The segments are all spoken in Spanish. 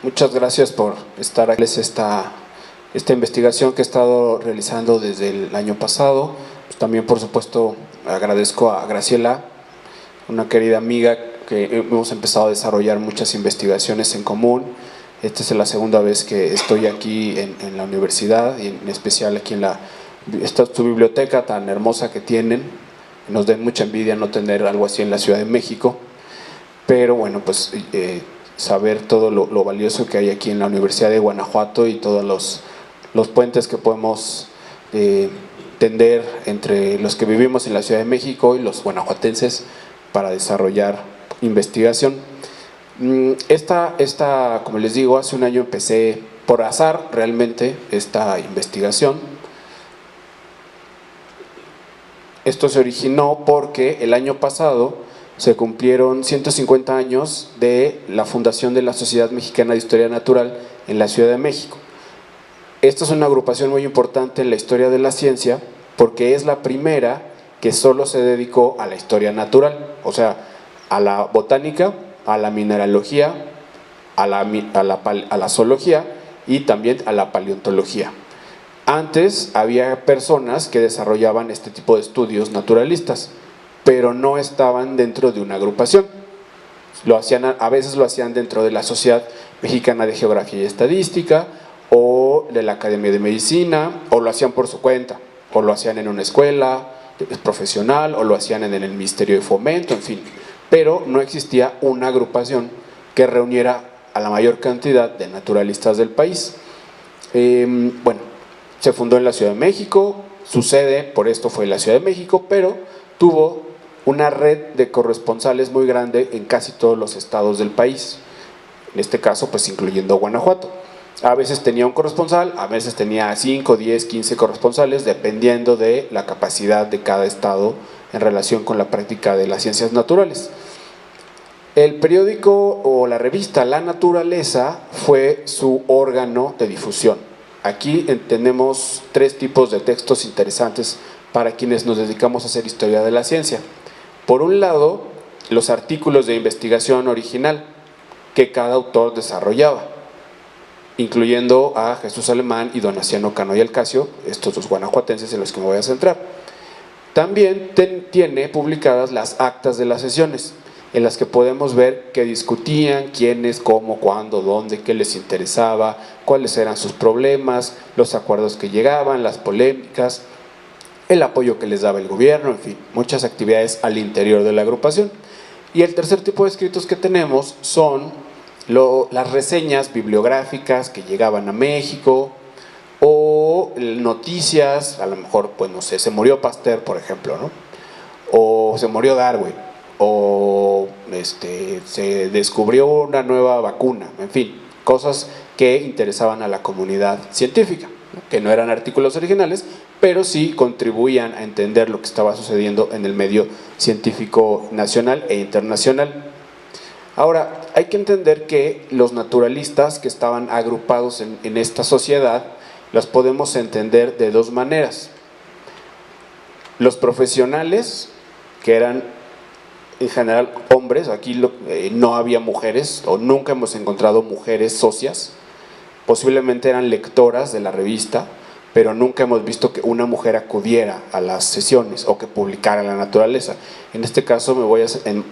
Muchas gracias por estar aquí. Esta investigación que he estado realizando desde el año pasado. Pues también, por supuesto, agradezco a Graciela, una querida amiga que hemos empezado a desarrollar muchas investigaciones en común. Esta es la segunda vez que estoy aquí en la universidad y en especial aquí en su biblioteca tan hermosa que tienen. Nos da mucha envidia no tener algo así en la Ciudad de México, pero bueno, pues saber todo lo valioso que hay aquí en la Universidad de Guanajuato y todos los puentes que podemos tender entre los que vivimos en la Ciudad de México y los guanajuatenses para desarrollar investigación. Como les digo, hace un año empecé por azar realmente esta investigación. Esto se originó porque el año pasado se cumplieron 150 años de la fundación de la Sociedad Mexicana de Historia Natural en la Ciudad de México. Esta es una agrupación muy importante en la historia de la ciencia porque es la primera que solo se dedicó a la historia natural, o sea, a la botánica, a la mineralogía, a la zoología y también a la paleontología. Antes había personas que desarrollaban este tipo de estudios naturalistas, pero no estaban dentro de una agrupación. A veces lo hacían dentro de la Sociedad Mexicana de Geografía y Estadística o de la Academia de Medicina, o lo hacían por su cuenta, o lo hacían en una escuela profesional, o lo hacían en el Ministerio de Fomento, en fin. Pero no existía una agrupación que reuniera a la mayor cantidad de naturalistas del país. Bueno, se fundó en la Ciudad de México, su sede por esto fue en la Ciudad de México, pero tuvo una red de corresponsales muy grande en casi todos los estados del país, en este caso pues incluyendo Guanajuato. A veces tenía un corresponsal, a veces tenía 5, 10, 15 corresponsales, dependiendo de la capacidad de cada estado en relación con la práctica de las ciencias naturales. El periódico o la revista La Naturaleza fue su órgano de difusión. Aquí tenemos 3 tipos de textos interesantes para quienes nos dedicamos a hacer historia de la ciencia. Por un lado, los artículos de investigación original que cada autor desarrollaba, incluyendo a Jesús Alemán y Donaciano Cano y Alcacio, estos dos guanajuatenses en los que me voy a centrar. También tiene publicadas las actas de las sesiones, en las que podemos ver qué discutían, quiénes, cómo, cuándo, dónde, qué les interesaba, cuáles eran sus problemas, los acuerdos que llegaban, las polémicas, el apoyo que les daba el gobierno, en fin, muchas actividades al interior de la agrupación. Y el tercer tipo de escritos que tenemos son las reseñas bibliográficas que llegaban a México, o noticias, a lo mejor, pues no sé, se murió Pasteur, por ejemplo, ¿no? O se murió Darwin, o se descubrió una nueva vacuna, en fin, cosas que interesaban a la comunidad científica, ¿no? Que no eran artículos originales, pero sí contribuían a entender lo que estaba sucediendo en el medio científico nacional e internacional. Ahora, hay que entender que los naturalistas que estaban agrupados en esta sociedad los podemos entender de 2 maneras. Los profesionales, que eran en general hombres, aquí no había mujeres, o nunca hemos encontrado mujeres socias, posiblemente eran lectoras de la revista, pero nunca hemos visto que una mujer acudiera a las sesiones o que publicara La Naturaleza. En este caso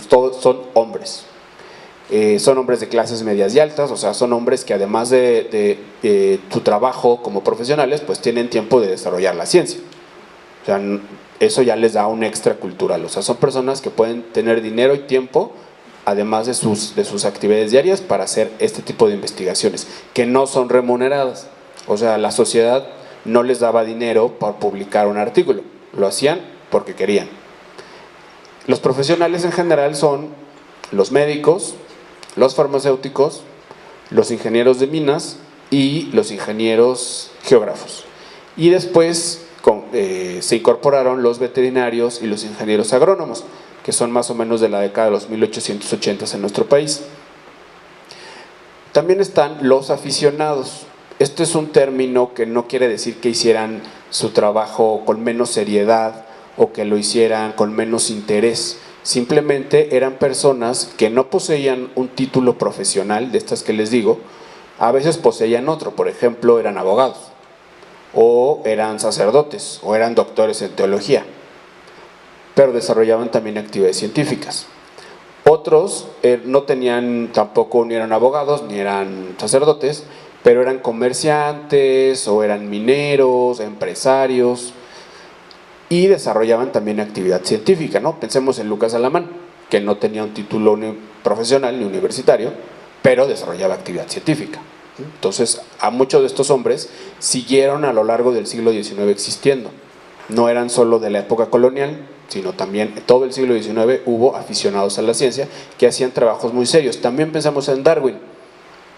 todos son hombres. Son hombres de clases medias y altas, o sea, son hombres que además de su trabajo como profesionales, pues tienen tiempo de desarrollar la ciencia. O sea, eso ya les da un extra cultural, o sea, son personas que pueden tener dinero y tiempo, además de sus actividades diarias, para hacer este tipo de investigaciones, que no son remuneradas. O sea, la sociedad no les daba dinero por publicar un artículo, lo hacían porque querían. Los profesionales en general son los médicos, los farmacéuticos, los ingenieros de minas y los ingenieros geógrafos. Y después se incorporaron los veterinarios y los ingenieros agrónomos, que son más o menos de la década de los 1880 en nuestro país. También están los aficionados. Este es un término que no quiere decir que hicieran su trabajo con menos seriedad o que lo hicieran con menos interés, simplemente eran personas que no poseían un título profesional, de estas que les digo, a veces poseían otro, por ejemplo, eran abogados, o eran sacerdotes, o eran doctores en teología, pero desarrollaban también actividades científicas. Otros no tenían tampoco, ni eran abogados, ni eran sacerdotes, pero eran comerciantes, o eran mineros, empresarios, y desarrollaban también actividad científica, ¿no? Pensemos en Lucas Alamán, que no tenía un título ni profesional ni universitario, pero desarrollaba actividad científica. Entonces, a muchos de estos hombres siguieron a lo largo del siglo XIX existiendo. No eran solo de la época colonial, sino también en todo el siglo XIX hubo aficionados a la ciencia que hacían trabajos muy serios. También pensamos en Darwin.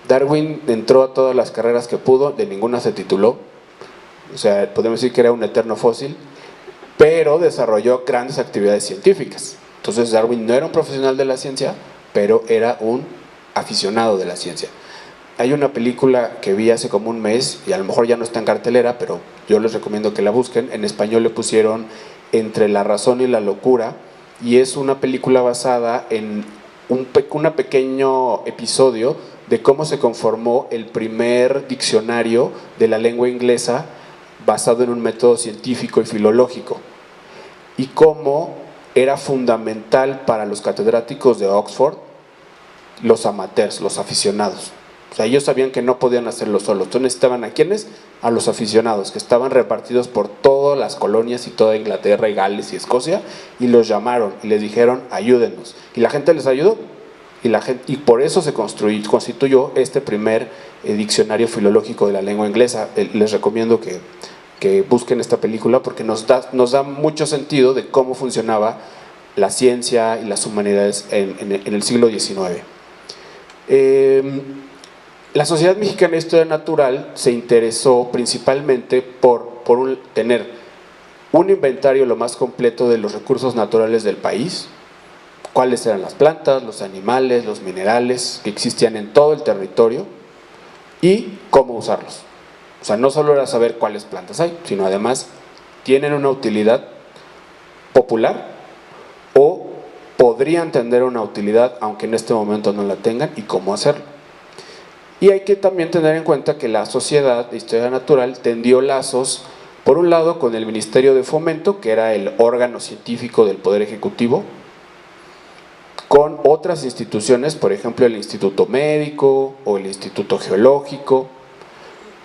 Darwin entró a todas las carreras que pudo, de ninguna se tituló, o sea, podemos decir que era un eterno fósil, pero desarrolló grandes actividades científicas. Entonces Darwin no era un profesional de la ciencia, pero era un aficionado de la ciencia. Hay una película que vi hace como un mes, y a lo mejor ya no está en cartelera, pero yo les recomiendo que la busquen. En español le pusieron Entre la razón y la locura, y es una película basada en un pequeño episodio de cómo se conformó el primer diccionario de la lengua inglesa basado en un método científico y filológico, y cómo era fundamental para los catedráticos de Oxford los amateurs, los aficionados. O sea, ellos sabían que no podían hacerlo solos. Entonces necesitaban ¿a quiénes? A los aficionados, que estaban repartidos por todas las colonias y toda Inglaterra y Gales y Escocia, y los llamaron y les dijeron, ayúdennos. Y la gente les ayudó, y por eso se constituyó este primer diccionario filológico de la lengua inglesa. Les recomiendo que busquen esta película porque nos da mucho sentido de cómo funcionaba la ciencia y las humanidades en el siglo XIX. La Sociedad Mexicana de Historia Natural se interesó principalmente por tener un inventario lo más completo de los recursos naturales del país, cuáles eran las plantas, los animales, los minerales que existían en todo el territorio y cómo usarlos. O sea, no solo era saber cuáles plantas hay, sino además tienen una utilidad popular o podrían tener una utilidad aunque en este momento no la tengan, y cómo hacerlo. Y hay que también tener en cuenta que la Sociedad de Historia Natural tendió lazos, por un lado, con el Ministerio de Fomento, que era el órgano científico del Poder Ejecutivo, con otras instituciones, por ejemplo el Instituto Médico o el Instituto Geológico,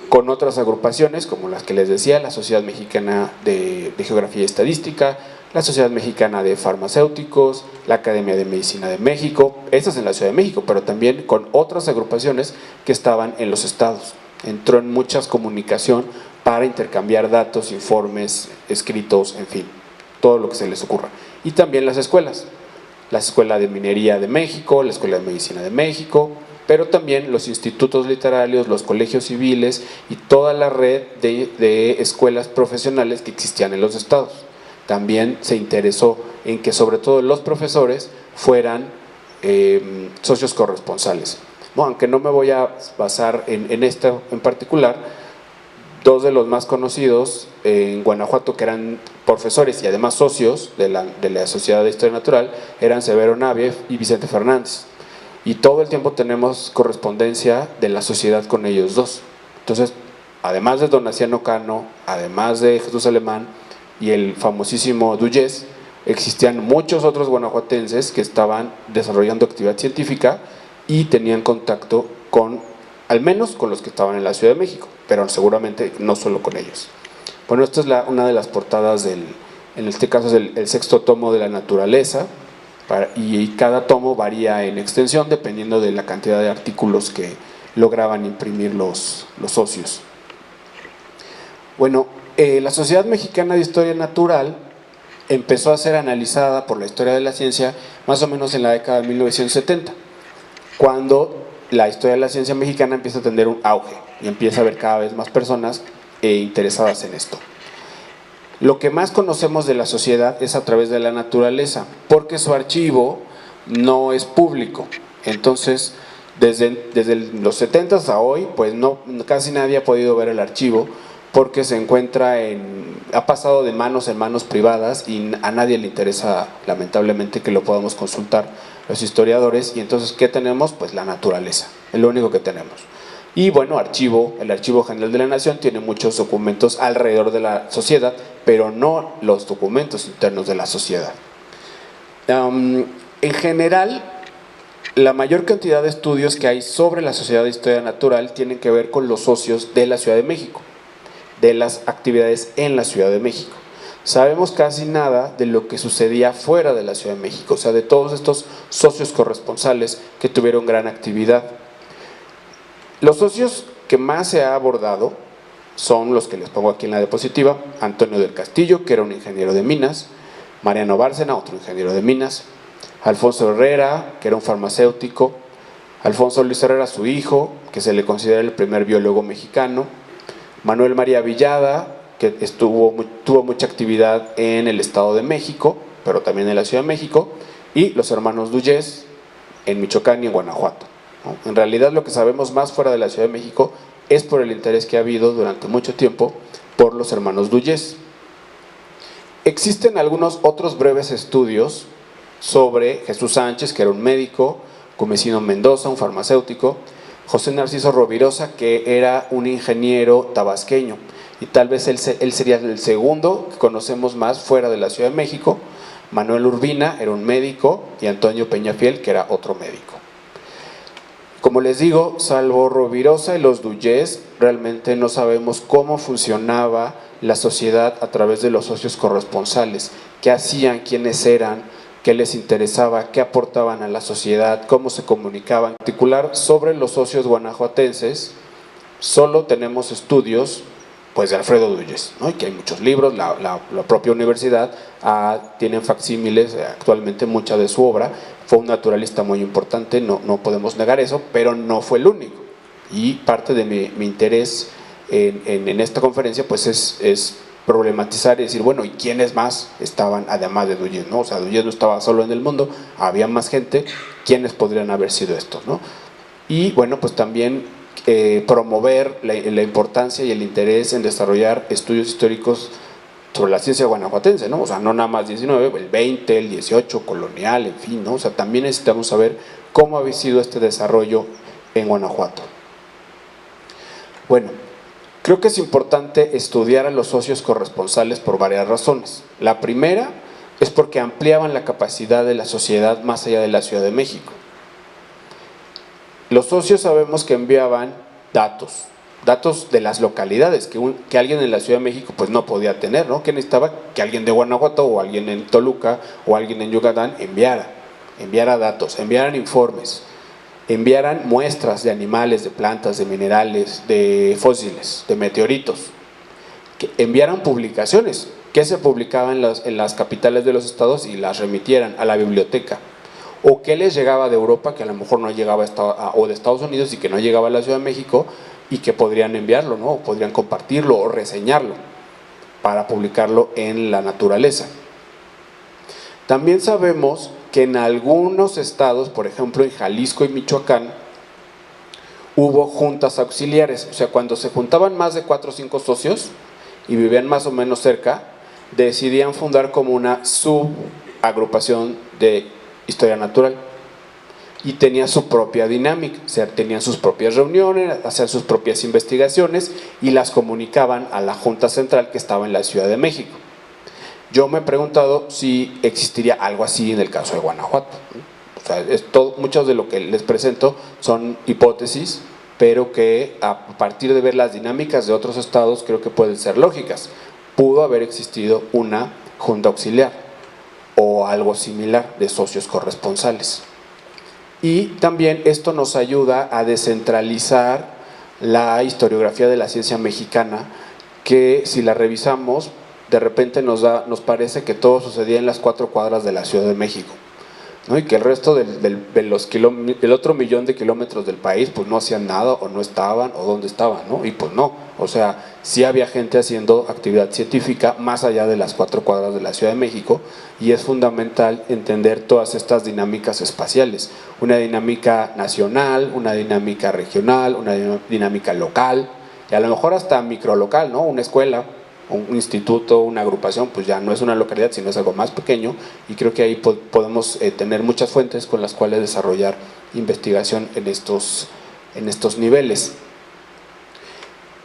con otras agrupaciones como las que les decía, la Sociedad Mexicana de Geografía y Estadística, la Sociedad Mexicana de Farmacéuticos, la Academia de Medicina de México, estas en la Ciudad de México, pero también con otras agrupaciones que estaban en los estados. Entró en mucha comunicación para intercambiar datos, informes, escritos, en fin, todo lo que se les ocurra. Y también las escuelas, la Escuela de Minería de México, la Escuela de Medicina de México, pero también los institutos literarios, los colegios civiles y toda la red de escuelas profesionales que existían en los estados. También se interesó en que sobre todo los profesores fueran socios corresponsales. Bueno, aunque no me voy a basar en esto en particular, dos de los más conocidos en Guanajuato que eran profesores y además socios de la Sociedad de Historia Natural eran Severo Navia y Vicente Fernández. Y todo el tiempo tenemos correspondencia de la sociedad con ellos dos. Entonces, además de Donaciano Cano, además de Jesús Alemán y el famosísimo Duyes, existían muchos otros guanajuatenses que estaban desarrollando actividad científica y tenían contacto con, al menos con los que estaban en la Ciudad de México, pero seguramente no solo con ellos. Bueno, esta es una de las portadas en este caso es el sexto tomo de la naturaleza, y cada tomo varía en extensión dependiendo de la cantidad de artículos que lograban imprimir los socios. Bueno, la Sociedad Mexicana de Historia Natural empezó a ser analizada por la historia de la ciencia más o menos en la década de 1970, cuando la historia de la ciencia mexicana empieza a tener un auge y empieza a haber cada vez más personas interesadas en esto. Lo que más conocemos de la sociedad es a través de la naturaleza, porque su archivo no es público. Entonces, desde los 70s a hoy, pues casi nadie ha podido ver el archivo, porque se encuentra ha pasado de manos en manos privadas y a nadie le interesa, lamentablemente, que lo podamos consultar los historiadores. Y entonces, ¿qué tenemos? Pues la naturaleza, es lo único que tenemos. Y bueno, el Archivo General de la Nación tiene muchos documentos alrededor de la sociedad, pero no los documentos internos de la sociedad. En general, la mayor cantidad de estudios que hay sobre la Sociedad de Historia Natural tienen que ver con los socios de la Ciudad de México, de las actividades en la Ciudad de México. Sabemos casi nada de lo que sucedía fuera de la Ciudad de México, o sea, de todos estos socios corresponsales que tuvieron gran actividad. Los socios que más se ha abordado son los que les pongo aquí en la diapositiva: Antonio del Castillo, que era un ingeniero de minas; Mariano Bárcena, otro ingeniero de minas; Alfonso Herrera, que era un farmacéutico; Alfonso Luis Herrera, su hijo, que se le considera el primer biólogo mexicano; Manuel María Villada, que tuvo mucha actividad en el Estado de México, pero también en la Ciudad de México; y los hermanos Duyes, en Michoacán y en Guanajuato, ¿no? En realidad, lo que sabemos más fuera de la Ciudad de México es por el interés que ha habido durante mucho tiempo por los hermanos Duyes. Existen algunos otros breves estudios sobre Jesús Sánchez, que era un médico; Comecino Mendoza, un farmacéutico; José Narciso Rovirosa, que era un ingeniero tabasqueño, y tal vez él sería el segundo que conocemos más fuera de la Ciudad de México; Manuel Urbina era un médico; y Antonio Peñafiel, que era otro médico. Como les digo, salvo Rovirosa y los Duyes, realmente no sabemos cómo funcionaba la sociedad a través de los socios corresponsales, qué hacían, quiénes eran, qué les interesaba, qué aportaban a la sociedad, cómo se comunicaban. En particular, sobre los socios guanajuatenses, solo tenemos estudios pues de Alfredo Duyes, ¿no? Y que hay muchos libros, la propia universidad tiene facsímiles actualmente mucha de su obra. Fue un naturalista muy importante, no podemos negar eso, pero no fue el único. Y parte de mi interés en esta conferencia pues es problematizar y decir, bueno, ¿y quiénes más estaban además de Duyes, ¿no? O sea, Duyes no estaba solo en el mundo, había más gente. ¿Quiénes podrían haber sido estos, no? Y bueno, pues también promover la importancia y el interés en desarrollar estudios históricos sobre la ciencia guanajuatense, ¿no? O sea, no nada más 19, el 20, el 18, colonial, en fin, ¿no? O sea, también necesitamos saber cómo había sido este desarrollo en Guanajuato. Bueno, creo que es importante estudiar a los socios corresponsales por varias razones. La primera es porque ampliaban la capacidad de la sociedad más allá de la Ciudad de México. Los socios sabemos que enviaban datos de las localidades que alguien en la Ciudad de México pues no podía tener, ¿no? Que necesitaba que alguien de Guanajuato o alguien en Toluca o alguien en Yucatán enviara datos, enviaran informes, enviaran muestras de animales, de plantas, de minerales, de fósiles, de meteoritos, que enviaran publicaciones que se publicaban en las capitales de los estados y las remitieran a la biblioteca, o que les llegaba de Europa que a lo mejor no llegaba o de Estados Unidos y que no llegaba a la Ciudad de México y que podrían enviarlo, ¿no? O podrían compartirlo o reseñarlo para publicarlo en la naturaleza. También sabemos que en algunos estados, por ejemplo en Jalisco y Michoacán, hubo juntas auxiliares, o sea, cuando se juntaban más de 4 o 5 socios y vivían más o menos cerca, decidían fundar como una subagrupación de historia natural y tenía su propia dinámica, o sea, tenían sus propias reuniones, hacían sus propias investigaciones y las comunicaban a la Junta Central que estaba en la Ciudad de México. Yo me he preguntado si existiría algo así en el caso de Guanajuato. O sea, muchos de lo que les presento son hipótesis, pero que a partir de ver las dinámicas de otros estados creo que pueden ser lógicas. Pudo haber existido una junta auxiliar o algo similar de socios corresponsales. Y también esto nos ayuda a descentralizar la historiografía de la ciencia mexicana, que si la revisamos, de repente nos parece que todo sucedía en las 4 cuadras de la Ciudad de México, ¿no? Y que el resto del otro millón de kilómetros del país pues no hacían nada o no estaban o dónde estaban, ¿no? Y pues no, o sea, sí había gente haciendo actividad científica más allá de las 4 cuadras de la Ciudad de México, y es fundamental entender todas estas dinámicas espaciales, una dinámica nacional, una dinámica regional, una dinámica local, y a lo mejor hasta microlocal, ¿no? Una escuela, un instituto, una agrupación, pues ya no es una localidad, sino es algo más pequeño, y creo que ahí podemos tener muchas fuentes con las cuales desarrollar investigación en estos niveles.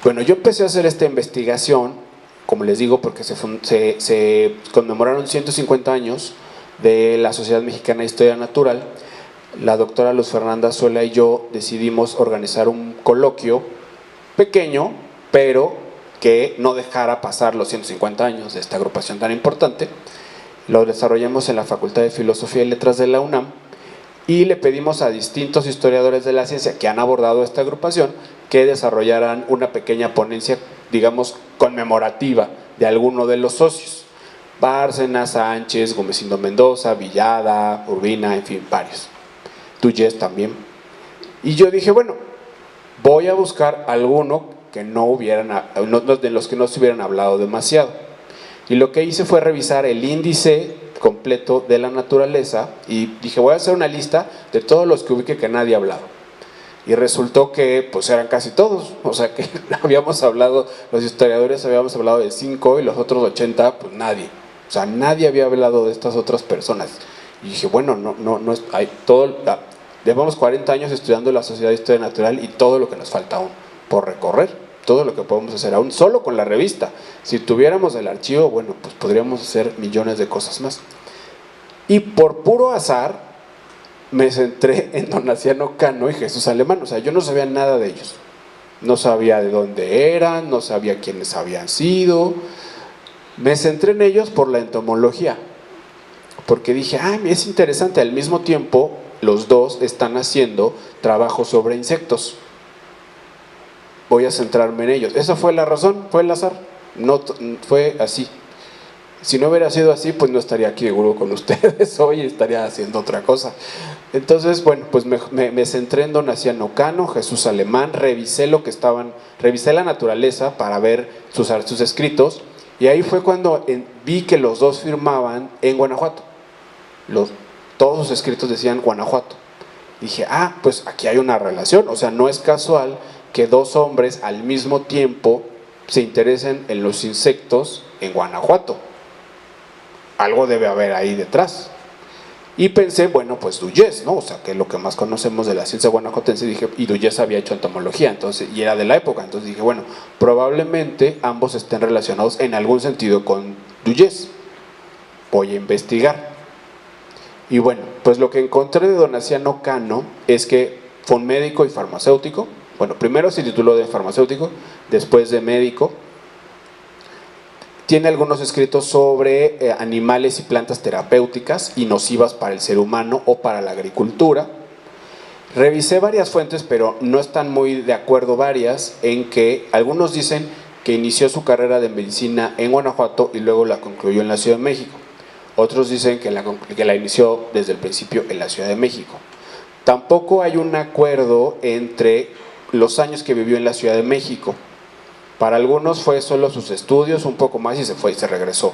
Bueno, yo empecé a hacer esta investigación, como les digo, porque se conmemoraron 150 años de la Sociedad Mexicana de Historia Natural. La doctora Luz Fernanda Zuela y yo decidimos organizar un coloquio pequeño, pero que no dejara pasar los 150 años de esta agrupación tan importante. Lo desarrollamos en la Facultad de Filosofía y Letras de la UNAM y le pedimos a distintos historiadores de la ciencia que han abordado esta agrupación que desarrollaran una pequeña ponencia, digamos, conmemorativa de alguno de los socios. Bárcena, Sánchez, Gómez-Indo Mendoza, Villada, Urbina, en fin, varios. Duyes también. Y yo dije, bueno, voy a buscar alguno que de los que no se hubieran hablado demasiado. Y lo que hice fue revisar el índice completo de la naturaleza y dije, voy a hacer una lista de todos los que ubique que nadie ha hablado. Y resultó que pues eran casi todos, o sea que habíamos hablado, los historiadores habíamos hablado de 5 y los otros 80 pues nadie. O sea, nadie había hablado de estas otras personas. Y dije, bueno, no es, hay todo, llevamos 40 años estudiando la Sociedad de Historia Natural y todo lo que nos falta aún por recorrer, todo lo que podemos hacer aún solo con la revista. Si tuviéramos el archivo, bueno, pues podríamos hacer millones de cosas más. Y por puro azar me centré en Donaciano Cano y Jesús Alemán. O sea, yo no sabía nada de ellos, no sabía de dónde eran, no sabía quiénes habían sido. Me centré en ellos por la entomología, porque dije, es interesante, al mismo tiempo los dos están haciendo trabajo sobre insectos, voy a centrarme en ellos. Esa fue la razón, fue el azar, no fue así. Si no hubiera sido así, pues no estaría aquí seguro con ustedes hoy, estaría haciendo otra cosa. Entonces, bueno, pues me centré en Donaciano Cano, Jesús Alemán, revisé la naturaleza para ver sus escritos, y ahí fue cuando vi que los dos firmaban en Guanajuato. Todos sus escritos decían Guanajuato. Dije, pues aquí hay una relación, o sea, no es casual que dos hombres al mismo tiempo se interesen en los insectos en Guanajuato. Algo debe haber ahí detrás. Y pensé, bueno, pues Duyes, ¿no? O sea, que es lo que más conocemos de la ciencia guanajuatense. Dije, y Duyes había hecho entomología, entonces, y era de la época. Entonces dije, bueno, probablemente ambos estén relacionados en algún sentido con Duyes. Voy a investigar. Y bueno, pues lo que encontré de Donaciano Cano es que fue un médico y farmacéutico. Bueno, primero se tituló de farmacéutico, después de médico. Tiene algunos escritos sobre animales y plantas terapéuticas y nocivas para el ser humano o para la agricultura. Revisé varias fuentes, pero no están muy de acuerdo varias en que algunos dicen que inició su carrera de medicina en Guanajuato y luego la concluyó en la Ciudad de México. Otros dicen que la inició desde el principio en la Ciudad de México. Tampoco hay un acuerdo entre los años que vivió en la Ciudad de México. Para algunos fue solo sus estudios, un poco más, y se fue y se regresó.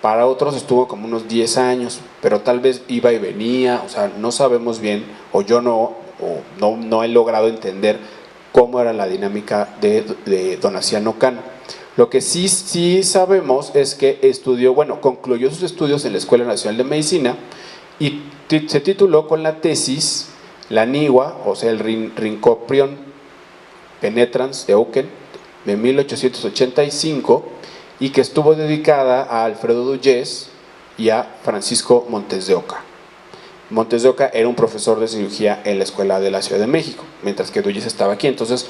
Para otros estuvo como unos 10 años, pero tal vez iba y venía, o sea, no sabemos bien, o yo no he logrado entender cómo era la dinámica de Donaciano Cano. Lo que sí sabemos es que concluyó sus estudios en la Escuela Nacional de Medicina y se tituló con la tesis La Nigua, o sea, el Rhincoprion penetrans de Eucken, de 1885, y que estuvo dedicada a Alfredo Duyes y a Francisco Montes de Oca. Montes de Oca era un profesor de cirugía en la Escuela de la Ciudad de México, mientras que Duyes estaba aquí. Entonces,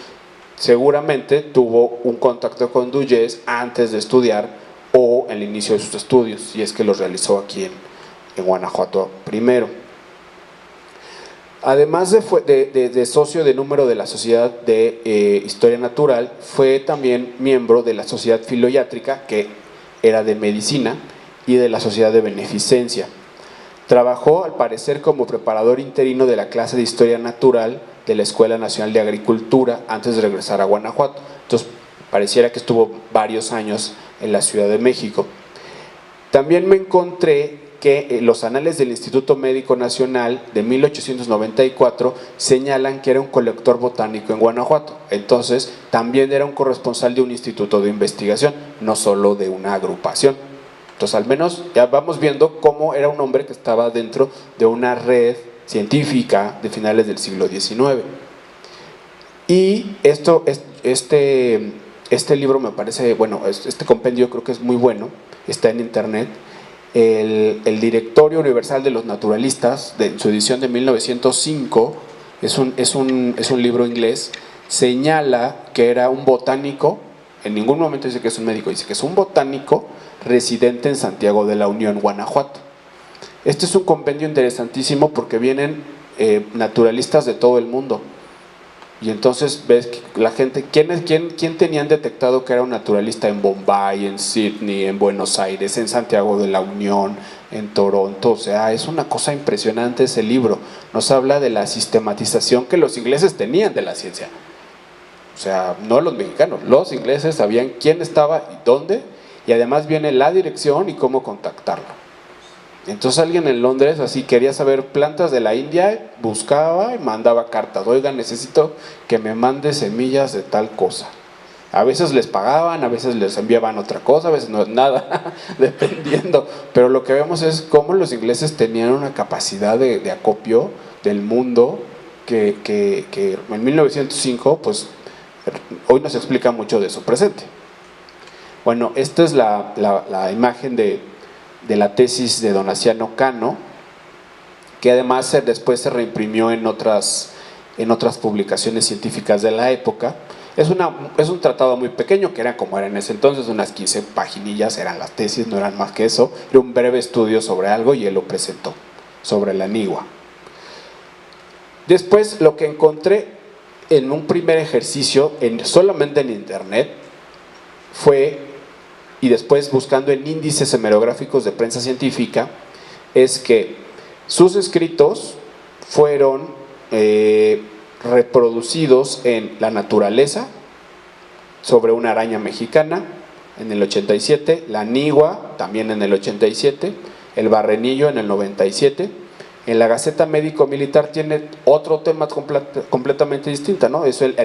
seguramente tuvo un contacto con Duyes antes de estudiar o en el inicio de sus estudios, y es que los realizó aquí en Guanajuato primero. Además de socio de número de la Sociedad de Historia Natural, fue también miembro de la Sociedad Filoiátrica, que era de medicina, y de la Sociedad de Beneficencia. Trabajó, al parecer, como preparador interino de la clase de Historia Natural de la Escuela Nacional de Agricultura antes de regresar a Guanajuato. Entonces, pareciera que estuvo varios años en la Ciudad de México. También me encontré que los anales del Instituto Médico Nacional de 1894 señalan que era un colector botánico en Guanajuato. Entonces, también era un corresponsal de un instituto de investigación, no solo de una agrupación. Entonces, al menos ya vamos viendo cómo era un hombre que estaba dentro de una red científica de finales del siglo XIX. Y este libro me parece, bueno, este compendio creo que es muy bueno, está en internet. El Directorio Universal de los Naturalistas, en su edición de 1905, es un libro inglés, señala que era un botánico, en ningún momento dice que es un médico, dice que es un botánico residente en Santiago de la Unión, Guanajuato. Este es un compendio interesantísimo porque vienen naturalistas de todo el mundo. Y entonces ves que la gente, ¿quién tenían detectado que era un naturalista en Bombay, en Sydney, en Buenos Aires, en Santiago de la Unión, en Toronto? O sea, es una cosa impresionante ese libro. Nos habla de la sistematización que los ingleses tenían de la ciencia. O sea, no los mexicanos, los ingleses sabían quién estaba y dónde, y además viene la dirección y cómo contactarlo. Entonces alguien en Londres así quería saber plantas de la India, buscaba y mandaba cartas. Oiga, necesito que me mande semillas de tal cosa. A veces les pagaban, a veces les enviaban otra cosa, a veces no, nada, dependiendo. Pero lo que vemos es cómo los ingleses tenían una capacidad de acopio del mundo que en 1905, pues hoy nos explica mucho de su presente. Bueno, esta es la imagen de la tesis de Donaciano Cano, que además después se reimprimió en otras publicaciones científicas de la época. Es un tratado muy pequeño, que era como era en ese entonces, unas 15 paginillas eran las tesis, no eran más que eso. Era un breve estudio sobre algo y él lo presentó, sobre la anigua. Después lo que encontré en un primer ejercicio, solamente en internet, fue, y después buscando en índices hemerográficos de prensa científica, es que sus escritos fueron reproducidos en La Naturaleza, sobre una araña mexicana, en el 87, La Anigua, también en el 87, El Barrenillo en el 97. En la Gaceta Médico Militar tiene otro tema completamente distinto, ¿no? Es el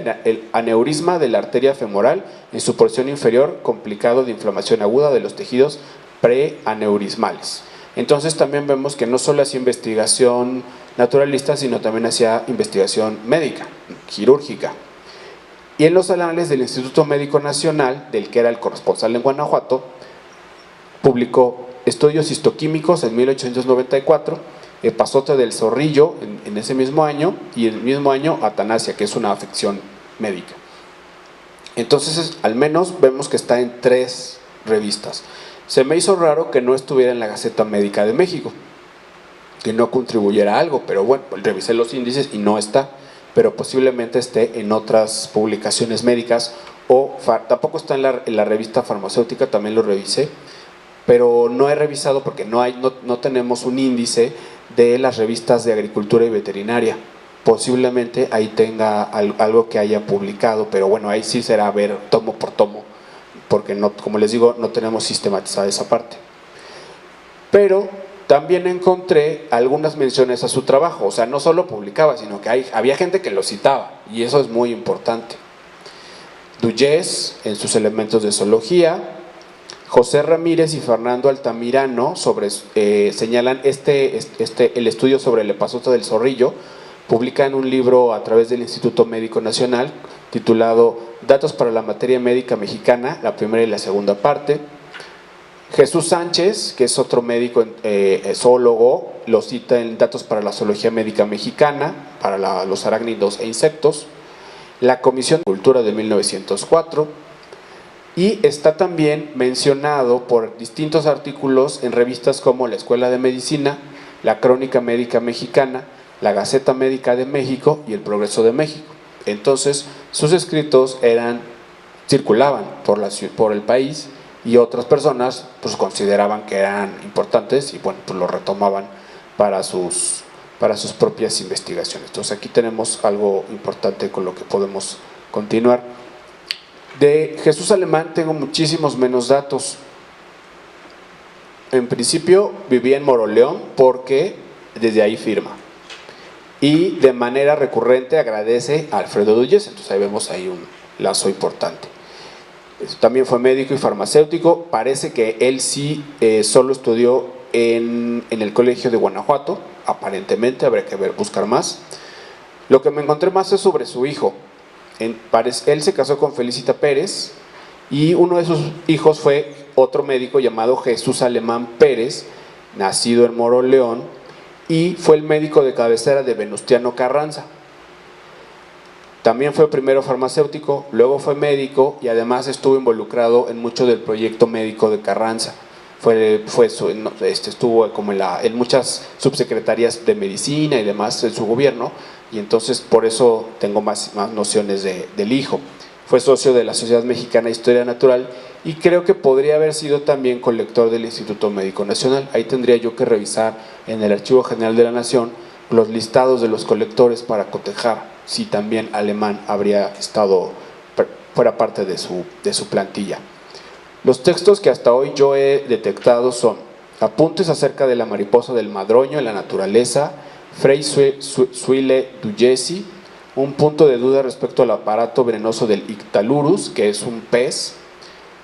aneurisma de la arteria femoral en su porción inferior, complicado de inflamación aguda de los tejidos preaneurismales. Entonces también vemos que no solo hacía investigación naturalista, sino también hacía investigación médica, quirúrgica. Y en los anales del Instituto Médico Nacional, del que era el corresponsal en Guanajuato, publicó estudios histoquímicos en 1894, Epazote del Zorrillo en ese mismo año, y el mismo año Atanasia, que es una afección médica. Entonces, al menos vemos que está en 3 revistas. Se me hizo raro que no estuviera en la Gaceta Médica de México, que no contribuyera a algo, pero bueno, revisé los índices y no está, pero posiblemente esté en otras publicaciones médicas, o tampoco está en la revista farmacéutica, también lo revisé, pero no he revisado porque no tenemos un índice de las revistas de agricultura y veterinaria. Posiblemente ahí tenga algo que haya publicado, pero bueno, ahí sí será ver tomo por tomo, porque no, como les digo, no tenemos sistematizada esa parte. Pero también encontré algunas menciones a su trabajo, o sea, no solo publicaba, sino que había gente que lo citaba, y eso es muy importante. Duyes, en sus elementos de zoología, José Ramírez y Fernando Altamirano señalan el estudio sobre el epazote del zorrillo, publican un libro a través del Instituto Médico Nacional titulado Datos para la materia médica mexicana, la primera y la segunda parte. Jesús Sánchez, que es otro médico zoólogo, lo cita en Datos para la zoología médica mexicana, para los arácnidos e insectos. La Comisión de Cultura de 1904. Y está también mencionado por distintos artículos en revistas como La Escuela de Medicina, La Crónica Médica Mexicana, La Gaceta Médica de México y El Progreso de México. Entonces, sus escritos circulaban por el país, y otras personas pues consideraban que eran importantes y bueno, pues lo retomaban para sus propias investigaciones. Entonces aquí tenemos algo importante con lo que podemos continuar. De Jesús Alemán tengo muchísimos menos datos. en principio vivía en Moroleón porque desde ahí firma. Y de manera recurrente agradece a Alfredo Duyes, entonces ahí vemos ahí un lazo importante. También fue médico y farmacéutico, parece que él sí solo estudió en el Colegio de Guanajuato, aparentemente, habría que buscar más. Lo que me encontré más es sobre su hijo. Él se casó con Felicita Pérez y uno de sus hijos fue otro médico llamado Jesús Alemán Pérez, nacido en Moroleón, y fue el médico de cabecera de Venustiano Carranza. También fue primero farmacéutico, luego fue médico y además estuvo involucrado en mucho del proyecto médico de Carranza. Estuvo como en muchas subsecretarías de medicina y demás en su gobierno, y entonces por eso tengo más nociones del hijo. Fue socio de la Sociedad Mexicana de Historia Natural y creo que podría haber sido también colector del Instituto Médico Nacional. Ahí tendría yo que revisar en el Archivo General de la Nación los listados de los colectores para cotejar si también Alemán habría estado, fuera parte de su plantilla. Los textos que hasta hoy yo he detectado son Apuntes acerca de la mariposa del madroño en la naturaleza, Frei Suile Duyesi, un punto de duda respecto al aparato venenoso del Ictalurus, que es un pez,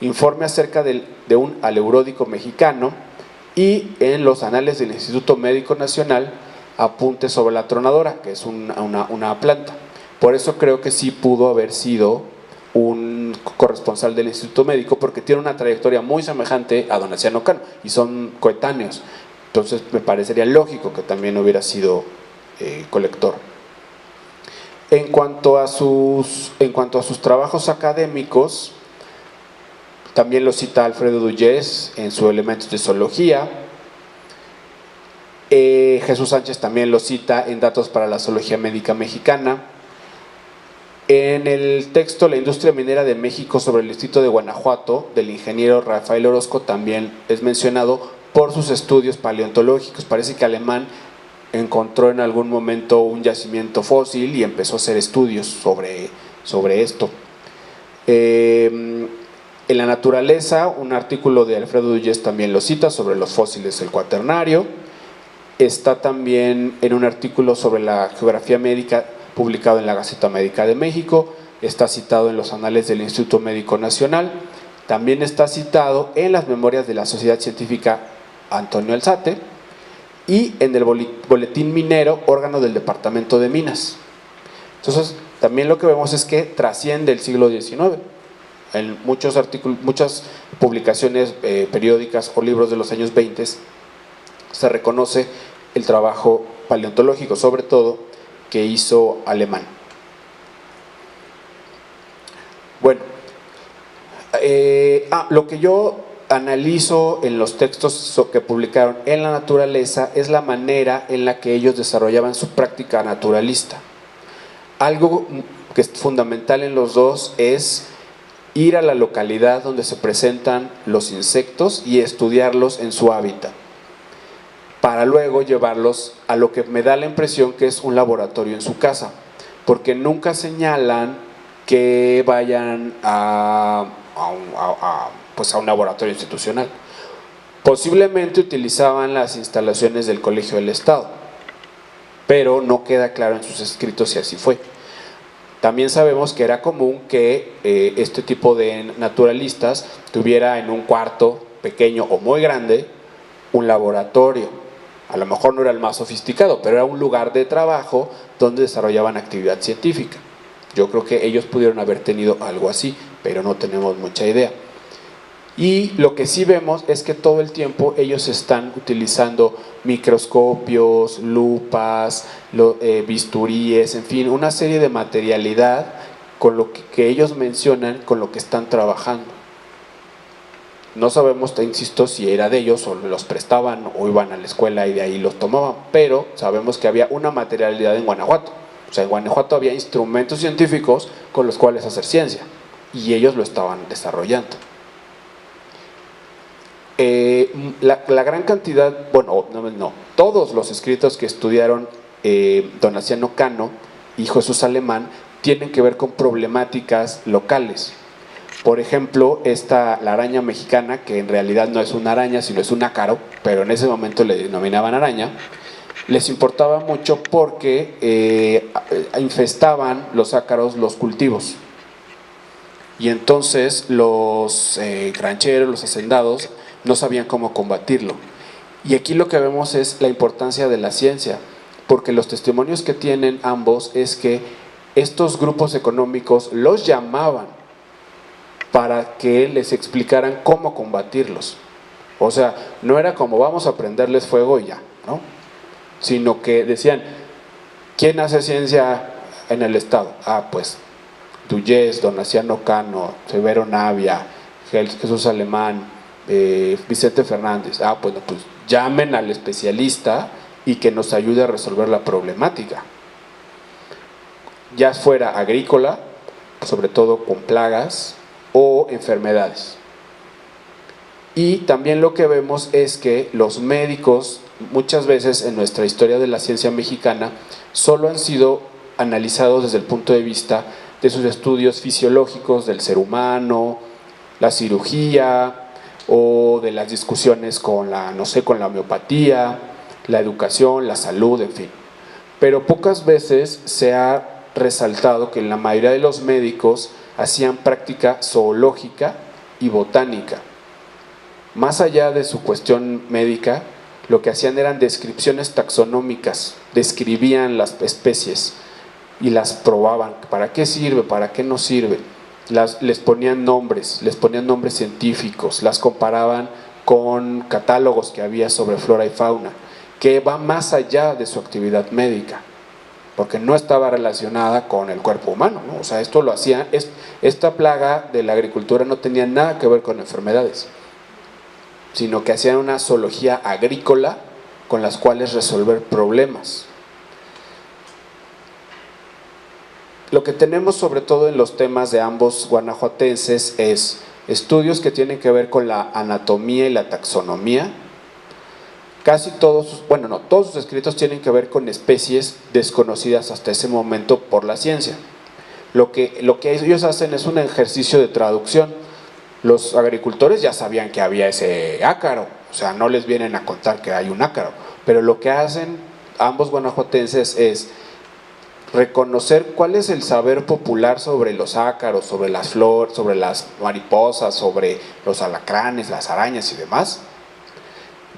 informe acerca de un aleuródico mexicano, y en los anales del Instituto Médico Nacional, Apuntes sobre la tronadora, que es una planta. Por eso creo que sí pudo haber sido un corresponsal del Instituto Médico, porque tiene una trayectoria muy semejante a Donaciano Cano y son coetáneos. Entonces me parecería lógico que también hubiera sido colector. En cuanto a sus trabajos académicos, también lo cita Alfredo Duyes en su Elementos de Zoología. Jesús Sánchez también lo cita en Datos para la Zoología Médica Mexicana. En el texto La industria minera de México sobre el distrito de Guanajuato, del ingeniero Rafael Orozco, también es mencionado por sus estudios paleontológicos. Parece que Alemán encontró en algún momento un yacimiento fósil y empezó a hacer estudios sobre esto. En la naturaleza, un artículo de Alfredo Duyes también lo cita sobre los fósiles del Cuaternario. Está también en un artículo sobre la geografía médica publicado en la Gaceta Médica de México, está citado en los anales del Instituto Médico Nacional, también está citado en las memorias de la Sociedad Científica Antonio Alzate y en el Boletín Minero, órgano del Departamento de Minas. Entonces, también lo que vemos es que trasciende el siglo XIX. En muchos artículos, muchas publicaciones periódicas o libros de los años 20 se reconoce el trabajo paleontológico, sobre todo que hizo Alemán. Bueno, lo que yo analizo en los textos que publicaron en la naturaleza es la manera en la que ellos desarrollaban su práctica naturalista. Algo que es fundamental en los dos es ir a la localidad donde se presentan los insectos y estudiarlos en su hábitat, para luego llevarlos a lo que me da la impresión que es un laboratorio en su casa, porque nunca señalan que vayan a un laboratorio institucional. Posiblemente utilizaban las instalaciones del Colegio del Estado, pero no queda claro en sus escritos si así fue. También sabemos que era común que este tipo de naturalistas tuviera en un cuarto pequeño o muy grande un laboratorio. A lo mejor no era el más sofisticado, pero era un lugar de trabajo donde desarrollaban actividad científica. Yo creo que ellos pudieron haber tenido algo así, pero no tenemos mucha idea. Y lo que sí vemos es que todo el tiempo ellos están utilizando microscopios, lupas, bisturíes, en fin, una serie de materialidad con lo que ellos mencionan con lo que están trabajando. No sabemos, te insisto, si era de ellos o los prestaban o iban a la escuela y de ahí los tomaban, pero sabemos que había una materialidad en Guanajuato. O sea, en Guanajuato había instrumentos científicos con los cuales hacer ciencia y ellos lo estaban desarrollando. La gran cantidad, todos los escritos que estudiaron Donaciano Cano y Jesús Alemán tienen que ver con problemáticas locales. Por ejemplo, la araña mexicana, que en realidad no es una araña, sino es un ácaro, pero en ese momento le denominaban araña, les importaba mucho porque infestaban los ácaros los cultivos. Y entonces los granjeros, los hacendados, no sabían cómo combatirlo. Y aquí lo que vemos es la importancia de la ciencia, porque los testimonios que tienen ambos es que estos grupos económicos los llamaban para que les explicaran cómo combatirlos. O sea, no era como vamos a prenderles fuego y ya, ¿no? Sino que decían, ¿quién hace ciencia en el Estado? Ah, pues Duyés, Donaciano Cano, Severo Navia, Jesús Alemán, Vicente Fernández. Ah, pues llamen al especialista y que nos ayude a resolver la problemática. Ya fuera agrícola, sobre todo con plagas o enfermedades. Y también lo que vemos es que los médicos, muchas veces en nuestra historia de la ciencia mexicana, solo han sido analizados desde el punto de vista de sus estudios fisiológicos del ser humano, la cirugía o de las discusiones con la, no sé, con la homeopatía, la educación, la salud, en fin. Pero pocas veces se ha resaltado que en la mayoría de los médicos hacían práctica zoológica y botánica. Más allá de su cuestión médica, lo que hacían eran descripciones taxonómicas, describían las especies y las probaban, ¿para qué sirve? ¿Para qué no sirve? Les ponían nombres científicos, las comparaban con catálogos que había sobre flora y fauna, que va más allá de su actividad médica, porque no estaba relacionada con el cuerpo humano, ¿no? O sea, esto lo hacían, esta plaga de la agricultura no tenía nada que ver con enfermedades, sino que hacían una zoología agrícola con las cuales resolver problemas. Lo que tenemos sobre todo en los temas de ambos guanajuatenses es estudios que tienen que ver con la anatomía y la taxonomía. Casi todos, bueno, no, todos sus escritos tienen que ver con especies desconocidas hasta ese momento por la ciencia. Lo que ellos hacen es un ejercicio de traducción. Los agricultores ya sabían que había ese ácaro, o sea, no les vienen a contar que hay un ácaro, pero lo que hacen ambos guanajuatenses es reconocer cuál es el saber popular sobre los ácaros, sobre las flores, sobre las mariposas, sobre los alacranes, las arañas y demás,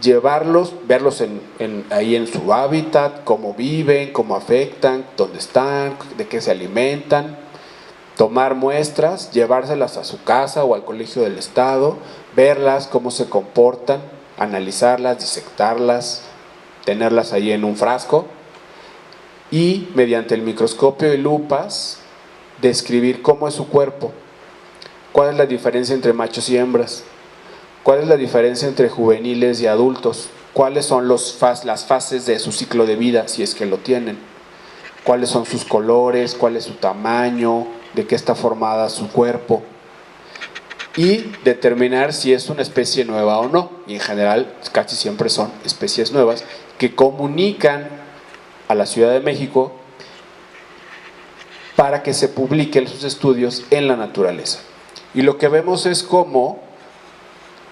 llevarlos, verlos ahí en su hábitat, cómo viven, cómo afectan, dónde están, de qué se alimentan, tomar muestras, llevárselas a su casa o al colegio del estado, verlas, cómo se comportan, analizarlas, disectarlas, tenerlas ahí en un frasco y mediante el microscopio y lupas describir cómo es su cuerpo, cuál es la diferencia entre machos y hembras, cuál es la diferencia entre juveniles y adultos, cuáles son las fases de su ciclo de vida, si es que lo tienen, cuáles son sus colores, cuál es su tamaño, de qué está formada su cuerpo, y determinar si es una especie nueva o no. Y en general casi siempre son especies nuevas que comunican a la Ciudad de México para que se publiquen sus estudios en la naturaleza. Y lo que vemos es cómo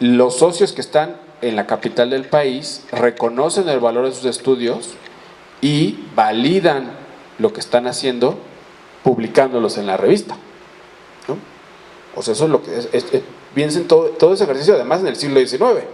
los socios que están en la capital del país reconocen el valor de sus estudios y validan lo que están haciendo publicándolos en la revista, ¿no? O sea, eso es lo que piensen todo ese ejercicio, además en el siglo XIX.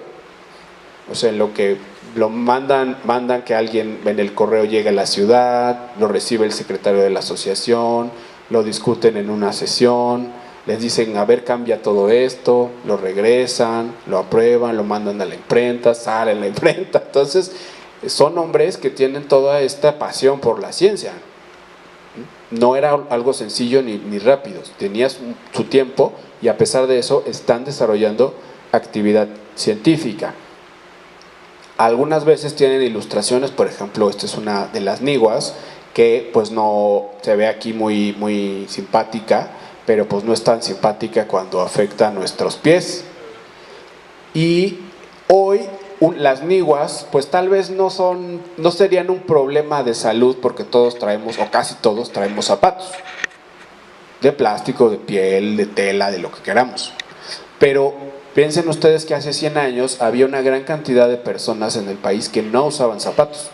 O sea, lo que lo mandan que alguien en el correo llegue a la ciudad, lo recibe el secretario de la asociación, lo discuten en una sesión, les dicen, a ver, cambia todo esto, lo regresan, lo aprueban, lo mandan a la imprenta, sale en la imprenta. Entonces, son hombres que tienen toda esta pasión por la ciencia. No era algo sencillo ni rápido, tenía su tiempo y a pesar de eso están desarrollando actividad científica. Algunas veces tienen ilustraciones, por ejemplo, esta es una de las niguas, que pues no se ve aquí muy simpática, pero pues no es tan simpática cuando afecta a nuestros pies. Y hoy las niguas pues tal vez no serían un problema de salud porque todos traemos, o casi todos traemos zapatos. de plástico, de piel, de tela, de lo que queramos. Pero piensen ustedes que hace 100 años había una gran cantidad de personas en el país que no usaban zapatos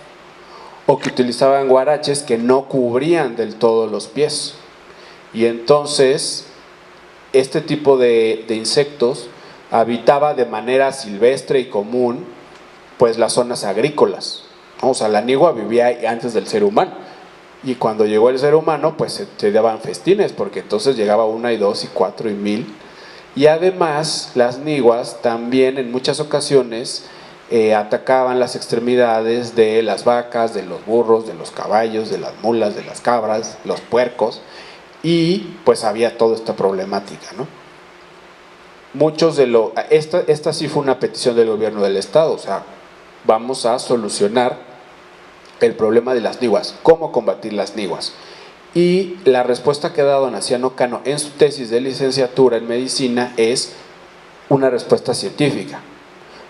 o que utilizaban huaraches que no cubrían del todo los pies. Y entonces este tipo de insectos habitaba de manera silvestre y común pues las zonas agrícolas, ¿no? O sea, la nigua vivía antes del ser humano, y cuando llegó el ser humano pues se daban festines, porque entonces llegaba 1 y 2 y 4 y 1000. Y además las niguas también en muchas ocasiones atacaban las extremidades de las vacas, de los burros, de los caballos, de las mulas, de las cabras, los puercos, y pues había toda esta problemática, ¿no? Esta sí fue una petición del gobierno del estado, o sea, vamos a solucionar el problema de las niguas, cómo combatir las niguas. Y la respuesta que ha dado Naciano Cano en su tesis de licenciatura en medicina es una respuesta científica,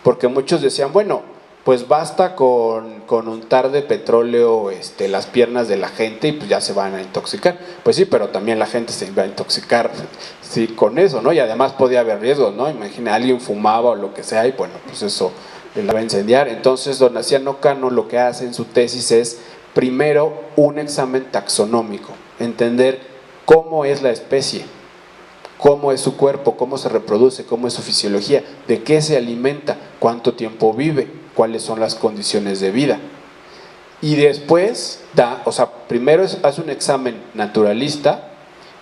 porque muchos decían, bueno, pues basta con untar de petróleo las piernas de la gente y pues ya se van a intoxicar. Pues sí, pero también la gente se iba a intoxicar sí, con eso, ¿no? Y además podía haber riesgos, ¿no? Imagina, alguien fumaba o lo que sea y bueno, pues eso la va a incendiar. Entonces don Naciano Cano lo que hace en su tesis es primero un examen taxonómico, entender cómo es la especie, cómo es su cuerpo, cómo se reproduce, cómo es su fisiología, de qué se alimenta, cuánto tiempo vive, cuáles son las condiciones de vida. Y después primero hace un examen naturalista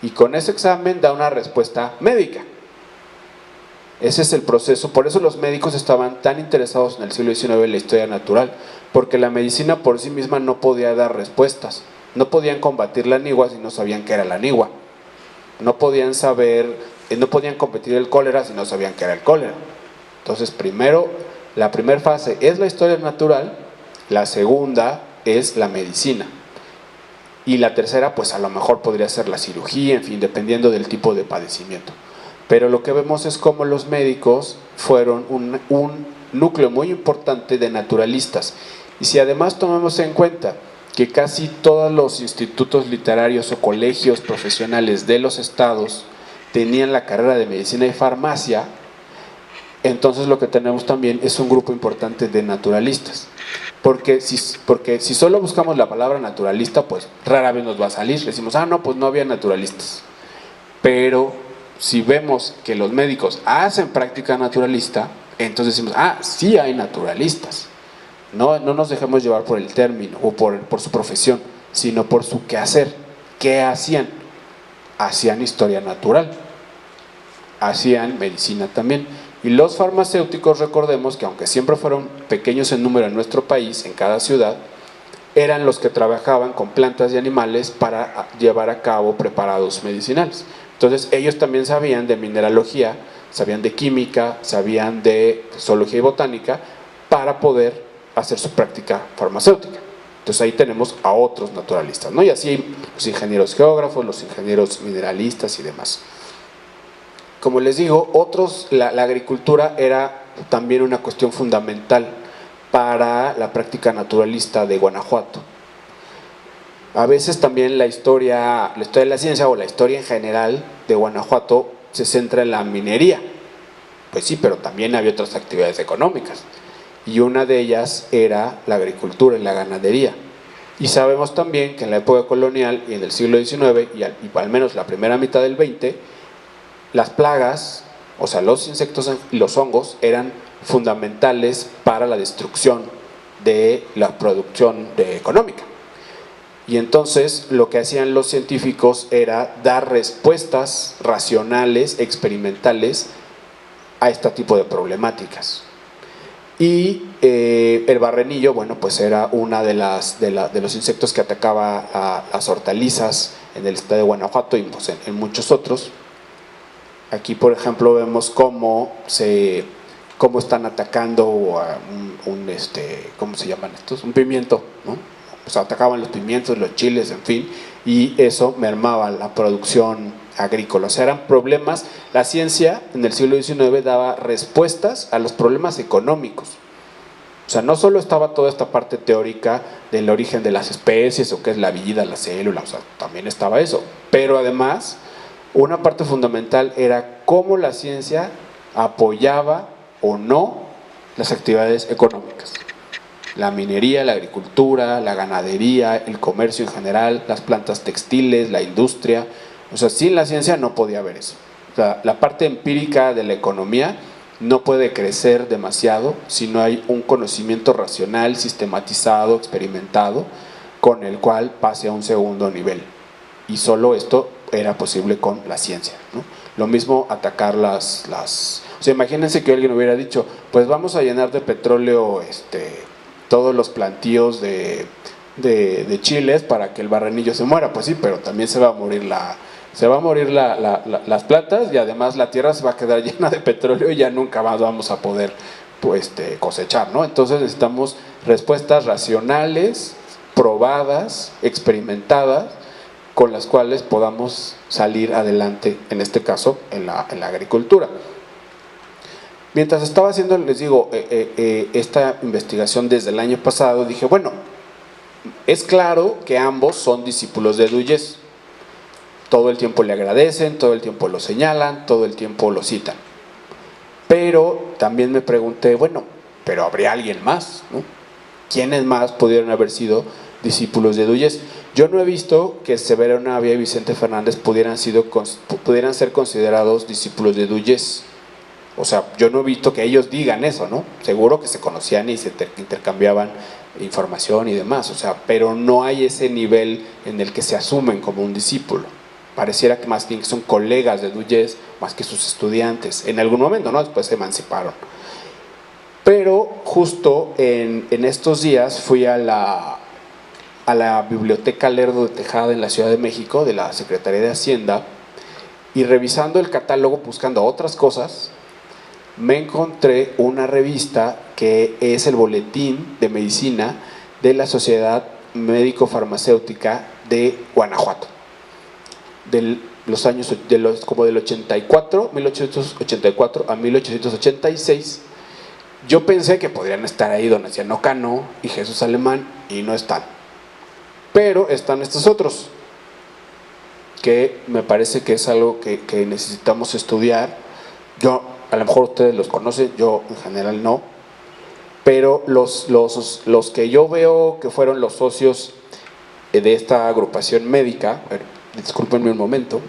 y con ese examen da una respuesta médica. Ese es el proceso, por eso los médicos estaban tan interesados en el siglo XIX en la historia natural, porque la medicina por sí misma no podía dar respuestas, no podían combatir la nigua si no sabían qué era la nigua, no podían combatir el cólera si no sabían qué era el cólera. Entonces la primera fase es la historia natural, la segunda es la medicina, y la tercera pues a lo mejor podría ser la cirugía, en fin, dependiendo del tipo de padecimiento. Pero lo que vemos es cómo los médicos fueron un núcleo muy importante de naturalistas. Y si además tomamos en cuenta que casi todos los institutos literarios o colegios profesionales de los estados tenían la carrera de medicina y farmacia, entonces lo que tenemos también es un grupo importante de naturalistas. Porque si solo buscamos la palabra naturalista, pues rara vez nos va a salir. Decimos, no, pues no había naturalistas. Pero si vemos que los médicos hacen práctica naturalista, entonces decimos, sí hay naturalistas. No nos dejemos llevar por el término o por su profesión, sino por su quehacer. ¿Qué hacían? Hacían historia natural, hacían medicina también. Y los farmacéuticos, recordemos que aunque siempre fueron pequeños en número en nuestro país, en cada ciudad, eran los que trabajaban con plantas y animales para llevar a cabo preparados medicinales. Entonces ellos también sabían de mineralogía, sabían de química, sabían de zoología y botánica para poder hacer su práctica farmacéutica. Entonces ahí tenemos a otros naturalistas, ¿no? Y así los ingenieros geógrafos, los ingenieros mineralistas y demás. Como les digo, la agricultura era también una cuestión fundamental para la práctica naturalista de Guanajuato. A veces también la historia de la ciencia o la historia en general de Guanajuato se centra en la minería. Pues sí, pero también había otras actividades económicas. Y una de ellas era la agricultura y la ganadería. Y sabemos también que en la época colonial y en el siglo XIX, y al menos la primera mitad del XX, las plagas, o sea, los insectos y los hongos eran fundamentales para la destrucción de la producción económica. Y entonces lo que hacían los científicos era dar respuestas racionales, experimentales a este tipo de problemáticas. Y el barrenillo, bueno, pues era una de los insectos que atacaba a las hortalizas en el estado de Guanajuato y pues, en muchos otros. Aquí, por ejemplo, vemos cómo están atacando a ¿cómo se llaman estos? Un pimiento, ¿no? Pues atacaban los pimientos, los chiles, en fin, y eso mermaba la producción agrícola. O sea, eran problemas. La ciencia en el siglo XIX daba respuestas a los problemas económicos. O sea, no solo estaba toda esta parte teórica del origen de las especies o qué es la vida, la célula, o sea, también estaba eso, pero además Una parte fundamental era cómo la ciencia apoyaba o no las actividades económicas. La minería, la agricultura, la ganadería, el comercio en general, las plantas textiles, la industria. O sea, sin la ciencia no podía haber eso. O sea, la parte empírica de la economía no puede crecer demasiado si no hay un conocimiento racional, sistematizado, experimentado, con el cual pase a un segundo nivel. Y solo esto era posible con la ciencia, ¿no? Lo mismo atacar las... O sea, imagínense que alguien hubiera dicho, pues vamos a llenar de petróleo todos los plantíos de chiles para que el barrenillo se muera. Pues sí, pero también se va a morir las plantas, y además la tierra se va a quedar llena de petróleo y ya nunca más vamos a poder cosechar, ¿no? Entonces necesitamos respuestas racionales, probadas, experimentadas, con las cuales podamos salir adelante, en este caso, en la agricultura. Mientras estaba haciendo, les digo, esta investigación desde el año pasado, dije, bueno, es claro que ambos son discípulos de Duyes. Todo el tiempo le agradecen, todo el tiempo lo señalan, todo el tiempo lo citan. Pero también me pregunté, bueno, pero habría alguien más, ¿no? ¿Quiénes más pudieron haber sido discípulos de Duyes? Yo no he visto que Severo Navia y Vicente Fernández pudieran ser considerados discípulos de Duyes. O sea, yo no he visto que ellos digan eso, ¿no? Seguro que se conocían y se intercambiaban información y demás, o sea, pero no hay ese nivel en el que se asumen como un discípulo. Pareciera que más bien son colegas de Duyes, más que sus estudiantes, en algún momento, ¿no? Después se emanciparon. Pero justo en estos días fui a la Biblioteca Lerdo de Tejada en la Ciudad de México, de la Secretaría de Hacienda, y revisando el catálogo, buscando otras cosas, me encontré una revista que es el Boletín de Medicina de la Sociedad Médico-Farmacéutica de Guanajuato, como del 1884 a 1886. Yo pensé que podrían estar ahí Donaciano Cano y Jesús Alemán, y no están. Pero están estos otros, que me parece que es algo que necesitamos estudiar. A lo mejor ustedes los conocen, yo en general no, pero los que yo veo que fueron los socios de esta agrupación médica, discúlpenme un momento.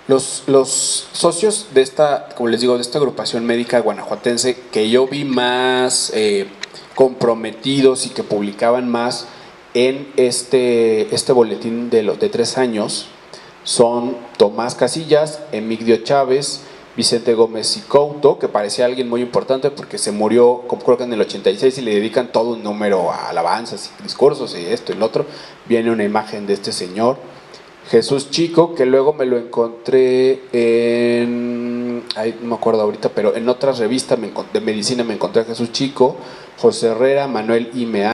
Los socios de esta, como les digo, de esta agrupación médica guanajuatense que yo vi más comprometidos y que publicaban más en este boletín de 3 años, son Tomás Casillas, Emigdio Chávez, Vicente Gómez y Couto, que parecía alguien muy importante porque se murió, como creo que en el 86, y le dedican todo un número a alabanzas y discursos y esto y lo otro. Viene una imagen de este señor. Jesús Chico, que luego me lo encontré no me acuerdo ahorita, pero en otras revistas de medicina me encontré a Jesús Chico. José Herrera, Manuel Imea,